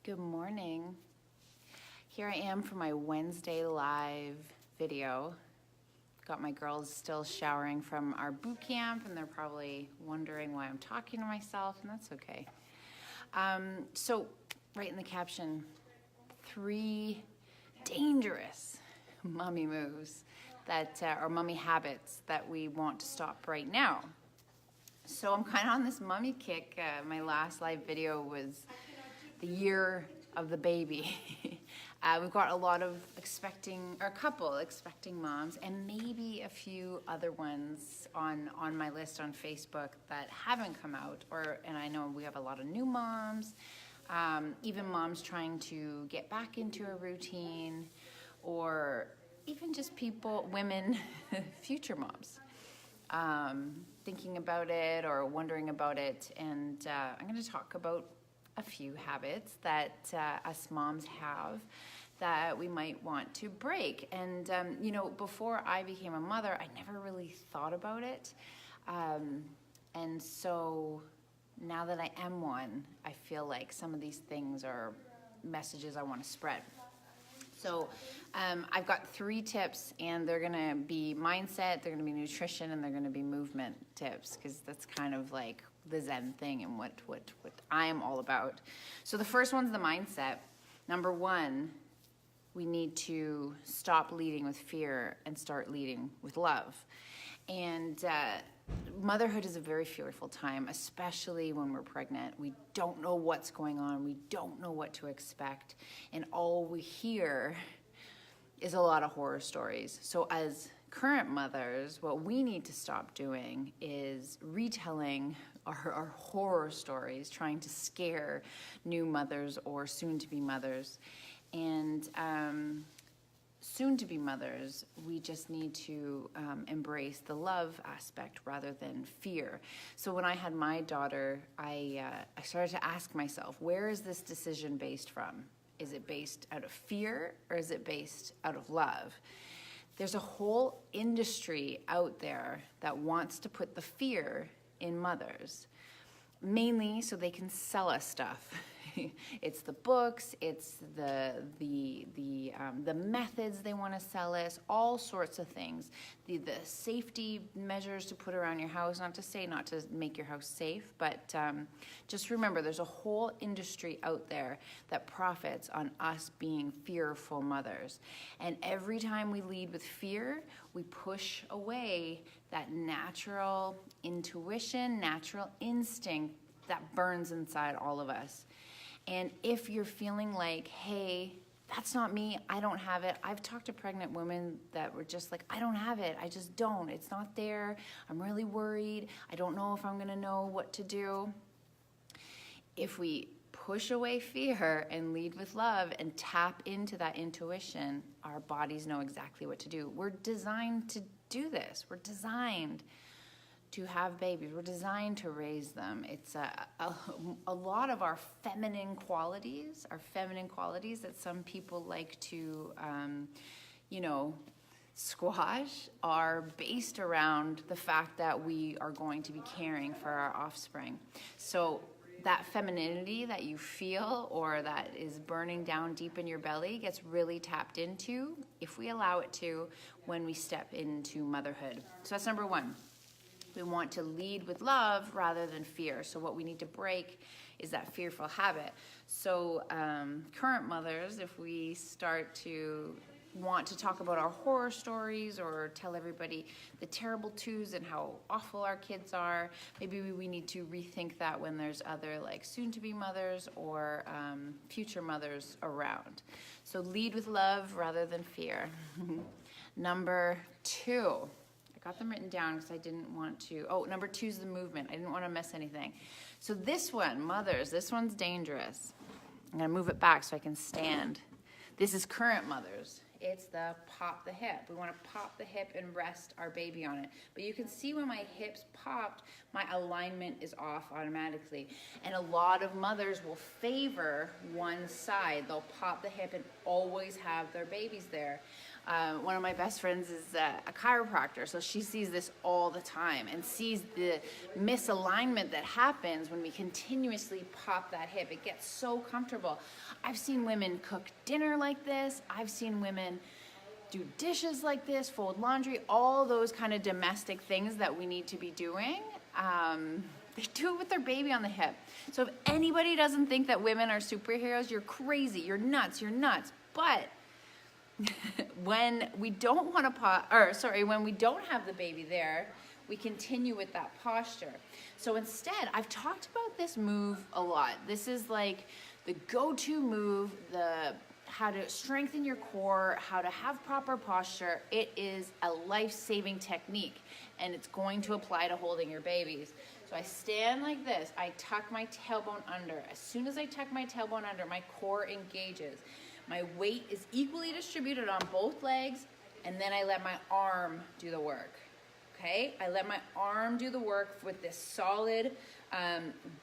Good morning. Here I am for my Wednesday live video. Got my girls still showering from our boot camp, and they're probably wondering why I'm talking to myself, and that's okay. So, right in the caption, 3 dangerous mommy moves that, or mommy habits that we want to stop right now. So I'm kind of on this mommy kick. My last live video was the year of the baby. We've got a couple expecting moms, and maybe a few other ones on my list on Facebook that haven't come out. And I know we have a lot of new moms, even moms trying to get back into a routine, or even just women, future moms, thinking about it or wondering about it. And I'm going to talk about a few habits that us moms have that we might want to break. And, before I became a mother, I never really thought about it. And so now that I am one, I feel like some of these things are messages I want to spread. So I've got 3 tips, and they're going to be mindset, they're going to be nutrition, and they're going to be movement tips, because that's kind of like the Zen thing and what I'm all about. So the first one's the mindset. Number 1, we need to stop leading with fear and start leading with love. And motherhood is a very fearful time, especially when we're pregnant. We don't know what's going on. We don't know what to expect. And all we hear is a lot of horror stories. So as current mothers, what we need to stop doing is retelling our horror stories, trying to scare new mothers or soon-to-be mothers. And soon-to-be mothers, we just need to embrace the love aspect rather than fear. So when I had my daughter, I started to ask myself, where is this decision based from? Is it based out of fear, or is it based out of love? There's a whole industry out there that wants to put the fear in mothers, mainly so they can sell us stuff. It's the books, it's the methods they want to sell us, all sorts of things. The safety measures to put around your house, not to say not to make your house safe, but just remember there's a whole industry out there that profits on us being fearful mothers. And every time we lead with fear, we push away that natural intuition, natural instinct that burns inside all of us. And if you're feeling like, hey, that's not me, I don't have it. I've talked to pregnant women that were just like, I don't have it, I just don't. It's not there, I'm really worried, I don't know if I'm gonna know what to do. If we push away fear and lead with love and tap into that intuition, our bodies know exactly what to do. We're designed to do this. We're designed to have babies. We're designed to raise them. It's a lot of our feminine qualities that some people like to, squash, are based around the fact that we are going to be caring for our offspring. So that femininity that you feel or that is burning down deep in your belly gets really tapped into, if we allow it to, when we step into motherhood. So that's number 1. We want to lead with love rather than fear. So what we need to break is that fearful habit. So current mothers, if we start to want to talk about our horror stories or tell everybody the terrible twos and how awful our kids are, maybe we need to rethink that when there's other like soon-to-be mothers or future mothers around. So lead with love rather than fear. Number 2. I got them written down because I didn't want to. Number 2 is the movement. I didn't want to miss anything. So this one, mothers, this one's dangerous. I'm going to move it back so I can stand. This is current mothers. It's the pop the hip. We want to pop the hip and rest our baby on it. But you can see when my hips popped, my alignment is off automatically. And a lot of mothers will favor one side. They'll pop the hip and always have their babies there. One of my best friends is a chiropractor, so she sees this all the time and sees the misalignment that happens when we continuously pop that hip. It gets so comfortable. I've seen women cook dinner like this. I've seen women do dishes like this, fold laundry, all those kind of domestic things that we need to be doing. They do it with their baby on the hip. So if anybody doesn't think that women are superheroes, you're crazy, you're nuts. But when we don't want to when we don't have the baby there, we continue with that posture. So instead, I've talked about this move a lot. This is like the go-to move, how to strengthen your core, how to have proper posture. It is a life-saving technique, and it's going to apply to holding your babies. So I stand like this. I tuck my tailbone under. As soon as I tuck my tailbone under, my core engages. My weight is equally distributed on both legs, and then I let my arm do the work. Okay? I let my arm do the work with this solid,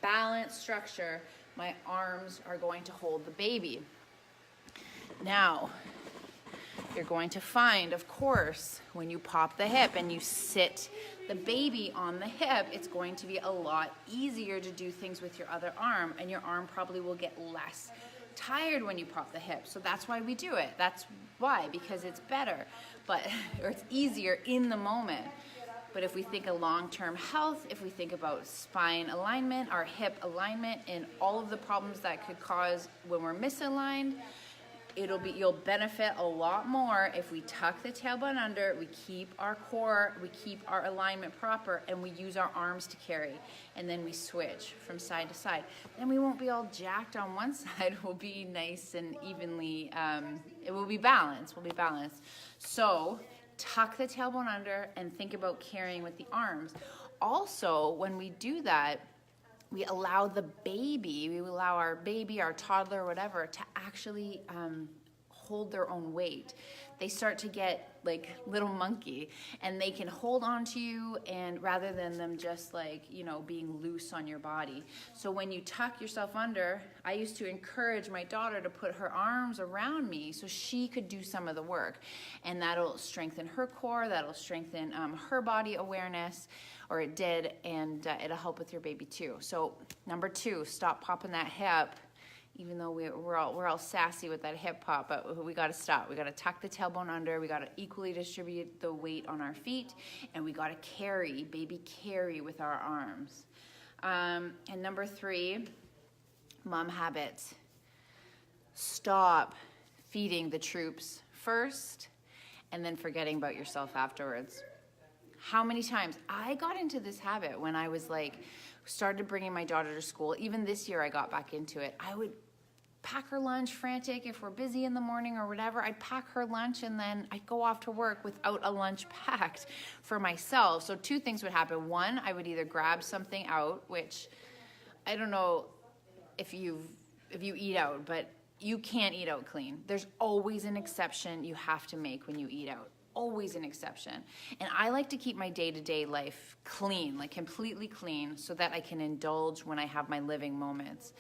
balanced structure. My arms are going to hold the baby. Now, you're going to find, of course, when you pop the hip and you sit the baby on the hip, it's going to be a lot easier to do things with your other arm, and your arm probably will get less tired when you pop the hip. So that's why we do it. That's why, because it's better, or it's easier in the moment. But if we think of long-term health, if we think about spine alignment, our hip alignment, and all of the problems that could cause when we're misaligned, you'll benefit a lot more if we tuck the tailbone under, we keep our core, we keep our alignment proper, and we use our arms to carry, and then we switch from side to side. Then we won't be all jacked on one side. We'll be nice and evenly, it will be balanced. So tuck the tailbone under and think about carrying with the arms. Also, when we do that, we allow our baby, our toddler, whatever, to actually hold their own weight. They start to get like little monkey, and they can hold on to you, and rather than them just being loose on your body. So when you tuck yourself under, I used to encourage my daughter to put her arms around me so she could do some of the work, and that'll strengthen her core, that'll strengthen her body awareness, or it did, and it'll help with your baby too. So number 2, stop popping that hip. Even though we're all sassy with that hip pop, but we got to stop. We got to tuck the tailbone under. We got to equally distribute the weight on our feet, and we got to baby carry with our arms. And number 3, mom habits. Stop feeding the troops first, and then forgetting about yourself afterwards. How many times I got into this habit when I was started bringing my daughter to school. Even this year I got back into it. I would pack her lunch frantic if we're busy in the morning or whatever. I'd pack her lunch, and then I'd go off to work without a lunch packed for myself. So 2 things would happen. 1, I would either grab something out, which I don't know if you eat out, but you can't eat out clean. There's always an exception you have to make when you eat out. Always an exception. And I like to keep my day-to-day life clean, completely clean, so that I can indulge when I have my living moments.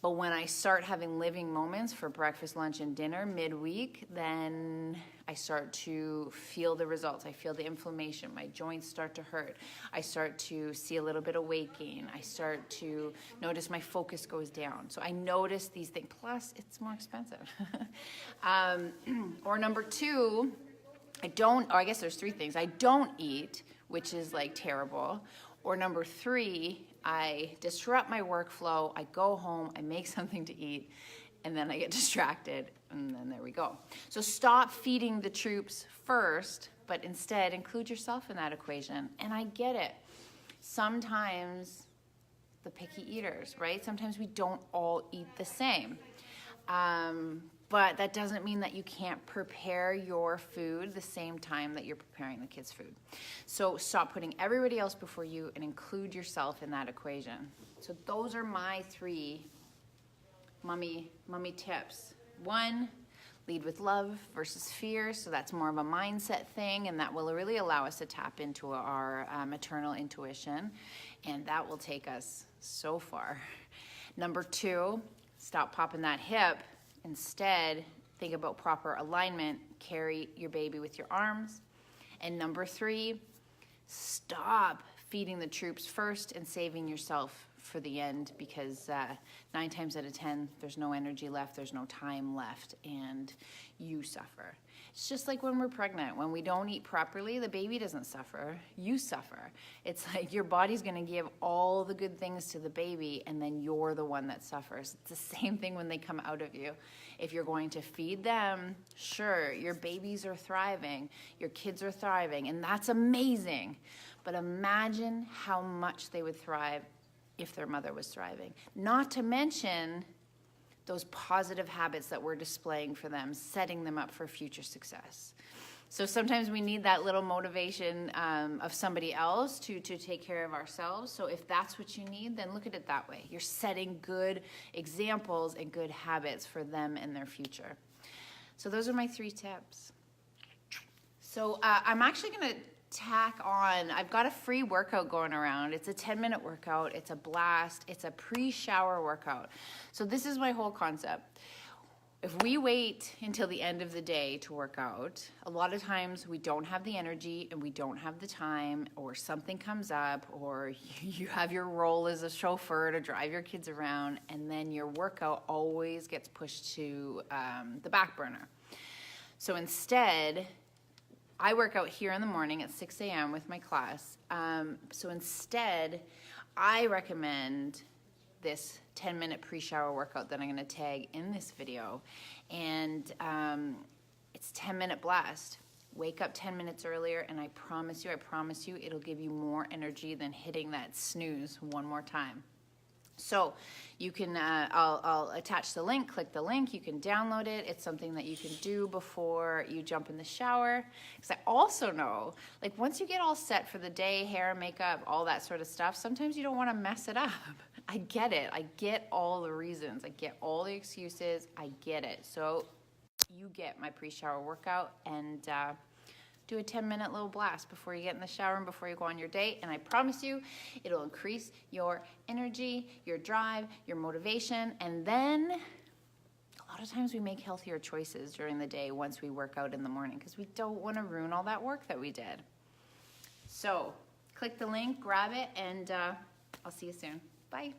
But when I start having living moments for breakfast, lunch, and dinner midweek, then I start to feel the results. I feel the inflammation. My joints start to hurt. I start to see a little bit of weight gain. I start to notice my focus goes down. So I notice these things. Plus, it's more expensive. Or number 2, I guess there's 3 things. I don't eat, which is terrible. Or number 3, I disrupt my workflow. I go home, I make something to eat, and then I get distracted, and then there we go. So stop feeding the troops first, but instead include yourself in that equation. And I get it. Sometimes the picky eaters, right? Sometimes we don't all eat the same. But that doesn't mean that you can't prepare your food the same time that you're preparing the kids' food. So stop putting everybody else before you and include yourself in that equation. So those are my 3 mummy tips. 1, lead with love versus fear. So that's more of a mindset thing, and that will really allow us to tap into our maternal intuition, and that will take us so far. Number 2, stop popping that hip. Instead, think about proper alignment, carry your baby with your arms. And number 3, stop feeding the troops first and saving yourself for the end, because 9 times out of 10, there's no energy left, there's no time left, and you suffer. It's just like when we're pregnant. When we don't eat properly, the baby doesn't suffer, you suffer. It's like your body's gonna give all the good things to the baby, and then you're the one that suffers. It's the same thing when they come out of you. If you're going to feed them, sure, your babies are thriving, your kids are thriving, and that's amazing. But imagine how much they would thrive if their mother was thriving. Not to mention those positive habits that we're displaying for them, setting them up for future success. So sometimes we need that little motivation of somebody else to take care of ourselves. So if that's what you need, then look at it that way. You're setting good examples and good habits for them and their future. So those are my 3 tips. So I'm actually gonna tack on, I've got a free workout going around. It's a 10-minute workout, it's a blast, it's a pre-shower workout. So this is my whole concept. If we wait until the end of the day to work out, a lot of times we don't have the energy and we don't have the time, or something comes up, or you have your role as a chauffeur to drive your kids around, and then your workout always gets pushed to the back burner. So instead, I work out here in the morning at 6 a.m. with my class. So instead, I recommend this 10-minute pre-shower workout that I'm gonna tag in this video. And it's 10-minute blast. Wake up 10 minutes earlier, and I promise you, it'll give you more energy than hitting that snooze one more time. So you can, I'll attach the link, click the link, you can download it. It's something that you can do before you jump in the shower. Because I also know, like once you get all set for the day, hair, makeup, all that sort of stuff, sometimes you don't want to mess it up. I get it. I get all the reasons. I get all the excuses. I get it. So you get my pre-shower workout, and do a 10-minute little blast before you get in the shower and before you go on your date. And I promise you, it'll increase your energy, your drive, your motivation. And then a lot of times we make healthier choices during the day once we work out in the morning, because we don't want to ruin all that work that we did. So click the link, grab it, and I'll see you soon. Bye.